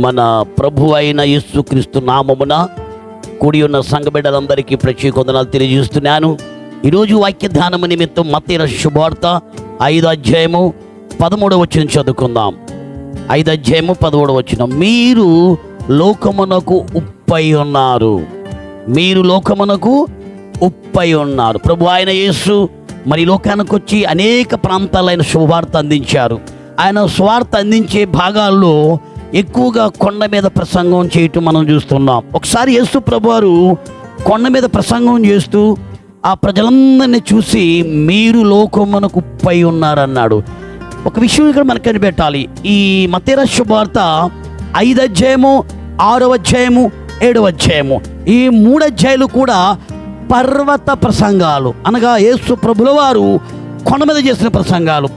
మన ప్రభు అయిన యేసుక్రీస్తు నామమున కూడి ఉన్న సంఘ బిడ్డలందరికీ ప్రత్యేక వందనాలు తెలియజేస్తున్నాను. ఈరోజు వాక్య ధ్యానము నిమిత్తం మత్తయి రాసిన శుభవార్త 5వ అధ్యాయము 13వ వచనం చదువుకుందాం. 5వ అధ్యాయము 13వ వచనం. మీరు లోకమునకు ఉప్పై ఉన్నారు. మీరు లోకమునకు ఉప్పై ఉన్నారు. ప్రభు అయిన యేసు మరి లోకానికి వచ్చి అనేక ప్రాంతాలైన శుభవార్త అందించారు. ఆయన స్వార్థ అందించే భాగాల్లో ఎక్కువగా కొండ మీద ప్రసంగం చేయటం మనం చూస్తున్నాం. ఒకసారి యేసు ప్రభువారు కొండ మీద ప్రసంగం చేస్తూ ఆ ప్రజలందరినీ చూసి మీరు లోకమునకు ఉప్పై ఉన్నారన్నాడు. ఒక విషయం ఇక్కడ మనకు కనిపెట్టాలి. ఈ మత్తయి రాసిన శుభవార్త 5వ అధ్యాయము 6వ అధ్యాయము 7వ అధ్యాయము ఈ 3 అధ్యాయాలు కూడా పర్వత ప్రసంగాలు, అనగా యేసు ప్రభుల వారు కొండ మీద చేసిన ప్రసంగాలు.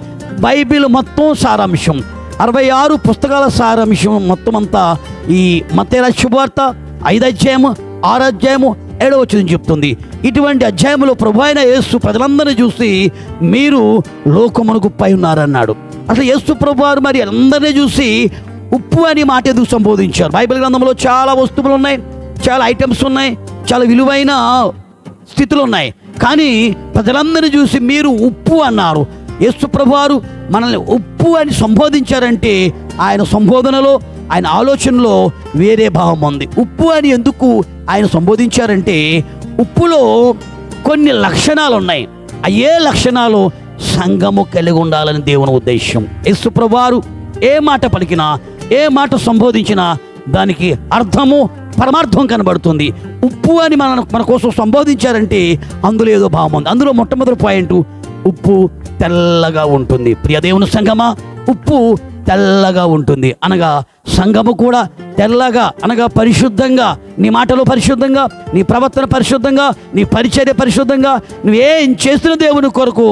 బైబిల్ మొత్తం సారాంశం 66 పుస్తకాల సారాంశం మొత్తం అంతా ఈ మత్తయి రాసిన శుభవార్త 5వ అధ్యాయము 6వ అధ్యాయము 7వ వచనం చెప్తుంది. ఇటువంటి అధ్యాయంలో ప్రభు అయిన యేసు ప్రజలందరినీ చూసి మీరు లోకమునకు ఉప్పై ఉన్నారన్నాడు. అసలు యేసు ప్రభు వారు మరి అందరినీ చూసి ఉప్పు అని మాట ఎందుకు సంబోధించారు? బైబిల్ గ్రంథంలో చాలా వస్తువులు ఉన్నాయి, చాలా ఐటమ్స్ ఉన్నాయి, చాలా విలువైన స్థితులు ఉన్నాయి. కానీ ప్రజలందరినీ చూసి మీరు ఉప్పు అన్నారు. యేసు ప్రభువారు మనల్ని ఉప్పు అని సంబోధించారంటే ఆయన సంబోధనలో, ఆయన ఆలోచనలో వేరే భావం ఉంది. ఉప్పు అని ఎందుకు ఆయన సంబోధించారంటే ఉప్పులో కొన్ని లక్షణాలు ఉన్నాయి. ఏ లక్షణాలు సంఘము కలిగి ఉండాలని దేవుని ఉద్దేశం. యేసు ప్రభువారు ఏ మాట పలికినా, ఏ మాట సంబోధించినా దానికి అర్థము, పరమార్థం కనబడుతుంది. ఉప్పు అని మన కోసం సంబోధించారంటే అందులో ఏదో భావం ఉంది. అందులో మొట్టమొదటి పాయింట్, ఉప్పు తెల్లగా ఉంటుంది. ప్రియ దేవుని సంఘమా, ఉప్పు తెల్లగా ఉంటుంది అనగా సంఘము కూడా తెల్లగా, అనగా పరిశుద్ధంగా, నీ మాటలు పరిశుద్ధంగా, నీ ప్రవర్తన పరిశుద్ధంగా, నీ పరిచర్య పరిశుద్ధంగా, నువ్వేం చేస్తున్న దేవుని కొరకు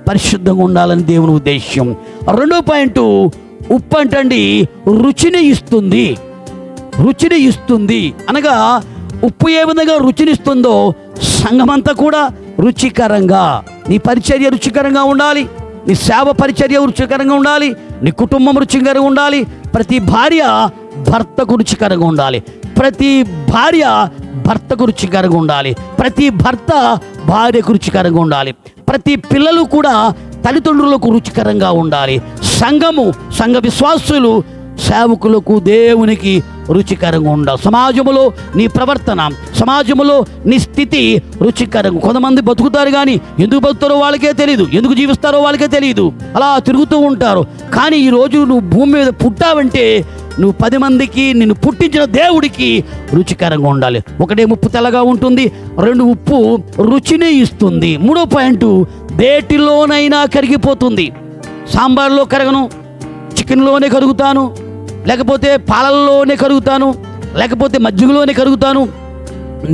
పరిశుద్ధంగా ఉండాలని దేవుని ఉద్దేశం. 2వ పాయింట్, ఉప్పు అంటండి రుచిని ఇస్తుంది. రుచిని ఇస్తుంది అనగా ఉప్పు ఏ విధంగా రుచినిస్తుందో సంఘమంతా కూడా రుచికరంగా, నీ పరిచర్య రుచికరంగా ఉండాలి, నీ సేవ పరిచర్య రుచికరంగా ఉండాలి, నీ కుటుంబం రుచికరంగా ఉండాలి, ప్రతి భార్య భర్తకు రుచికరంగా ఉండాలి, ప్రతి భార్య భర్తకు రుచికరంగా ఉండాలి, ప్రతి భర్త భార్యకు రుచికరంగా ఉండాలి, ప్రతి పిల్లలు కూడా తల్లిదండ్రులకు రుచికరంగా ఉండాలి. సంఘము, సంఘ విశ్వాసులు సేవకులకు, దేవునికి రుచికరంగా ఉండాలి. సమాజంలో నీ ప్రవర్తన, సమాజంలో నీ స్థితి రుచికరంగా. కొంతమంది బతుకుతారు కానీ ఎందుకు బతుకుతారో వాళ్ళకే తెలియదు, ఎందుకు జీవిస్తారో వాళ్ళకే తెలియదు, అలా తిరుగుతూ ఉంటారు. కానీ ఈరోజు నువ్వు భూమి మీద పుట్టావంటే నువ్వు 10 మందికి, నిన్ను పుట్టించిన దేవుడికి రుచికరంగా ఉండాలి. ఒకటే ఉప్పు తెల్లగా ఉంటుంది, 2 ఉప్పు రుచిని ఇస్తుంది. 3వ పాయింట్, దేటిలోనైనా కరిగిపోతుంది. సాంబార్లో కరగను, చికెన్లోనే కరుగుతాను, లేకపోతే పాలల్లోనే కరుగుతాను, లేకపోతే మజ్జిగలోనే కరుగుతాను,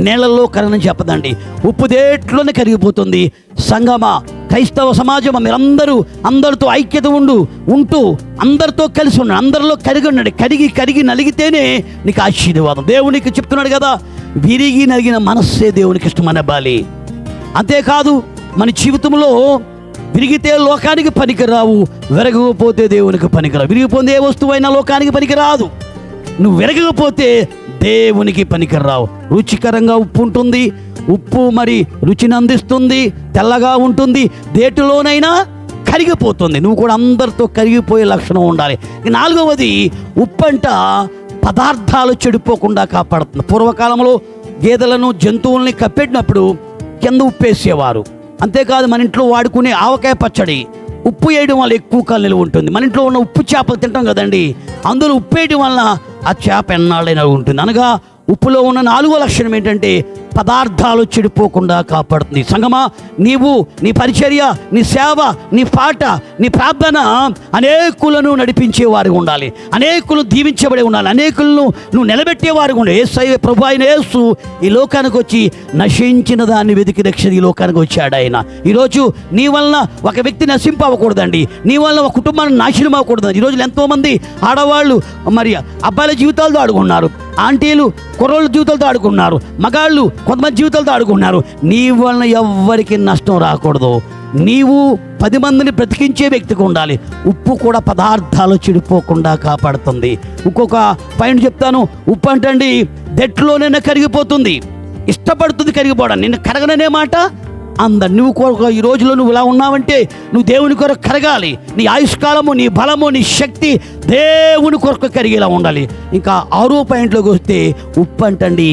నీళ్ళల్లో కరగనని చెప్పదండి. ఉప్పు దేట్లోనే కరిగిపోతుంది. సంగమా, క్రైస్తవ సమాజం, మీరందరూ అందరితో ఐక్యత ఉంటూ అందరితో కలిసి ఉన్నాడు, అందరిలో కరిగి ఉన్నాడు. కరిగి నలిగితేనే నీకు ఆశీర్వాదం. దేవునికి చెప్తున్నాడు కదా, విరిగి నలిగిన మనస్సే దేవునికి ఇష్టమనే బాలి. అంతేకాదు మన జీవితంలో విరిగితే లోకానికి పనికిరావు, విరగకపోతే దేవునికి పనికిరావు. విరిగిపోతే ఏ వస్తువైనా లోకానికి పనికిరాదు. నువ్వు విరగకపోతే దేవునికి పనికిరావు. రుచికరంగా ఉప్పు ఉంటుంది. ఉప్పు మరి రుచిని అందిస్తుంది, తెల్లగా ఉంటుంది, దేటిలోనైనా కరిగిపోతుంది. నువ్వు కూడా అందరితో కరిగిపోయే లక్షణం ఉండాలి. 4వది, ఉప్పు అంట పదార్థాలు చెడిపోకుండా కాపాడుతుంది. పూర్వకాలంలో గేదెలను, జంతువుల్ని కప్పెట్టినప్పుడు కింద ఉప్పేసేవారు. అంతేకాదు మన ఇంట్లో వాడుకునే ఆవకాయ పచ్చడి ఉప్పు వేయడం వల్ల ఎక్కువ కాలం నిలువ ఉంటుంది. మన ఇంట్లో ఉన్న ఉప్పు చేపలు తింటాం కదండి, అందులో ఉప్పు వేయడం వల్ల ఆ చేప ఎన్నాళ్ళైనా ఉంటుంది. అనగా ఉప్పులో ఉన్న 4వ లక్షణం ఏంటంటే పదార్థాలు చెడిపోకుండా కాపాడుతుంది. సంగమా, నీవు, నీ పరిచర్య, నీ సేవ, నీ పాట, నీ ప్రార్థన అనేకులను నడిపించేవారు ఉండాలి, అనేకులు దీవించబడి ఉండాలి, అనేకులను నువ్వు నిలబెట్టేవారు ఉండాలి. యేసయ్య ప్రభు అయిన యేసు ఈ లోకానికి వచ్చి నశించిన దాన్ని వెతికి రక్షణ ఈ లోకానికి వచ్చాడు ఆయన. ఈరోజు నీ వలన ఒక వ్యక్తి నశింపవ్వకూడదండి, నీ వలన ఒక కుటుంబాన్ని నాశనం అవ్వకూడదండి. ఈరోజు ఎంతోమంది ఆడవాళ్ళు మరి అబ్బాయిల జీవితాలతో ఆడుకున్నారు, ఆంటీలు కుర్రోళ్ళ జీవితాలతో ఆడుకున్నారు, మగాళ్ళు కొంతమంది జీవితాలతో ఆడుకున్నారు. నీ వలన ఎవ్వరికి నష్టం రాకూడదు. నీవు 10 మందిని బ్రతికించే వ్యక్తిగా ఉండాలి. ఉప్పు కూడా పదార్థాలు చెడిపోకుండా కాపాడుతుంది. ఇంకొక పాయింట్ చెప్తాను. ఉప్పు అంటండి దెట్లోనైనా కరిగిపోతుంది, ఇష్టపడుతుంది కరిగిపోవడం. నిన్ను కరగననే మాట నువ్వు కొరకు ఈ రోజులో నువ్వు ఇలా ఉన్నావంటే నువ్వు దేవుని కొరకు కరగాలి. నీ ఆయుష్కాలము, నీ బలము, నీ శక్తి దేవుని కొరకు కరిగేలా ఉండాలి. ఇంకా 6వ పాయింట్లోకి వస్తే ఉప్పు అంటండి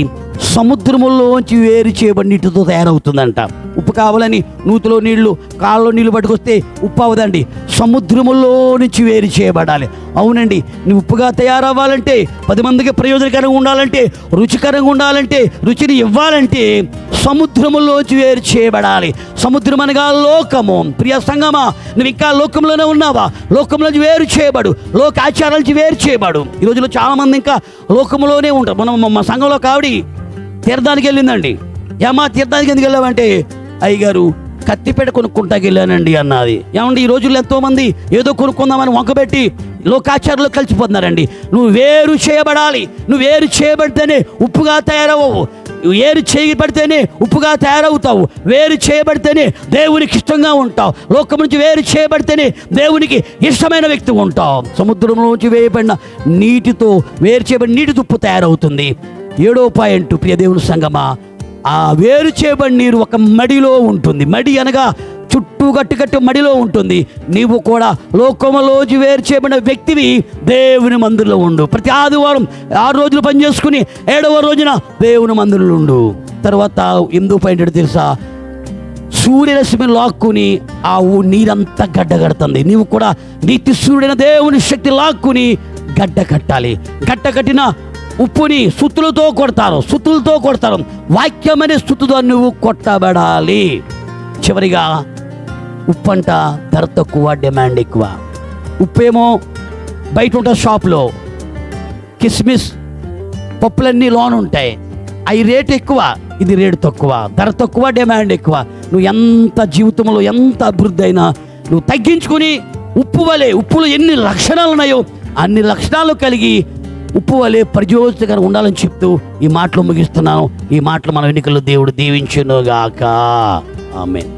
సముద్రములోంచి వేరు చేయబడి నీటితో తయారవుతుందంట. ఉప్పు కావాలని నూతిలో నీళ్లు, కాళ్ళలో నీళ్లు పట్టుకొస్తే ఉప్పు అవదండి, సముద్రములో నుంచి వేరు చేయబడాలి. అవునండి, నువ్వు ఉప్పుగా తయారవ్వాలంటే, 10 మందికి ప్రయోజనకరంగా ఉండాలంటే, రుచికరంగా ఉండాలంటే, రుచిని ఇవ్వాలంటే సముద్రములోంచి వేరు చేయబడాలి. సముద్రం అనగా లోకము. ప్రియ సంగమా, నువ్వు ఇంకా లోకంలోనే ఉన్నావా? లోకంలోంచి వేరు చేయబడు, లోక ఆచారాల నుంచి వేరు చేయబడు. ఈ రోజుల్లో చాలామంది ఇంకా లోకంలోనే ఉంటారు. మనం మా సంఘంలో కావిడి తీర్థానికి వెళ్ళిందండి. ఏమా తీర్థానికి ఎందుకు వెళ్ళామంటే, అయ్యగారు కత్తిపేట కొనుక్కుంటాకి వెళ్ళానండి అన్నది. ఏమండి ఈ రోజుల్లో ఎంతోమంది ఏదో కొనుక్కుందామని వంకబెట్టి లోకాచారంలో కలిసిపోతున్నారండి. నువ్వు వేరు చేయబడాలి. నువ్వు వేరు చేయబడితేనే ఉప్పుగా తయారవవు. వేరు చేయబడితేనే ఉప్పుగా తయారవుతావు. వేరు చేయబడితేనే దేవునికి ఇష్టంగా ఉంటావు. లోకం నుంచి వేరు చేయబడితేనే దేవునికి ఇష్టమైన వ్యక్తి ఉంటావు. సముద్రంలోంచి వేయబడిన నీటితో వేరు చేయబడిన నీటి ఉప్పు తయారవుతుంది. 7వ పాయింట్, ప్రియ దేవుని సంగమా, ఆ వేరు చేయబడిన నీరు ఒక మడిలో ఉంటుంది. మడి అనగా చుట్టూ గట్టి మడిలో ఉంటుంది. నీవు కూడా లోకములోంచి వేరు చేయబడిన వ్యక్తివి దేవుని మందిరంలో ఉండు. ప్రతి ఆదివారం 6 రోజులు పని చేసుకుని 7వ రోజున దేవుని మందిరంలో ఉండు. తర్వాత 8వ పాయింట్ తెలుసా, సూర్యరశ్మి లాక్కుని ఆ నీరంతా గడ్డ కడుతుంది. నీవు కూడా నీతి సూర్యుడైన దేవుని శక్తి లాక్కుని గడ్డ కట్టాలి. గడ్డ కట్టిన ఉప్పుని సుత్తులతో కొడతారు. వాక్యమనే సుత్తుతో నువ్వు కొట్టబడాలి. చివరిగా ఉప్పు అంట ధర తక్కువ, డిమాండ్ ఎక్కువ. ఉప్పేమో బయట ఉంటుంది షాప్లో, కిస్మిస్ పప్పులన్నీ లోన్ ఉంటాయి, అవి రేటు ఎక్కువ, ఇది రేటు తక్కువ. ధర తక్కువ, డిమాండ్ ఎక్కువ. నువ్వు ఎంత జీవితంలో ఎంత అభివృద్ధి అయినా నువ్వు తగ్గించుకుని ఉప్పులో ఎన్ని లక్షణాలు ఉన్నాయో అన్ని లక్షణాలు కలిగి ఉప్పు వలె ప్రయోజనకరంగా ఉండాలని చెప్తూ ఈ మాటలు ముగిస్తున్నాను. ఈ మాటలు మన ఎన్నికల్లో దేవుడు దీవించునుగాక. ఆమేన్.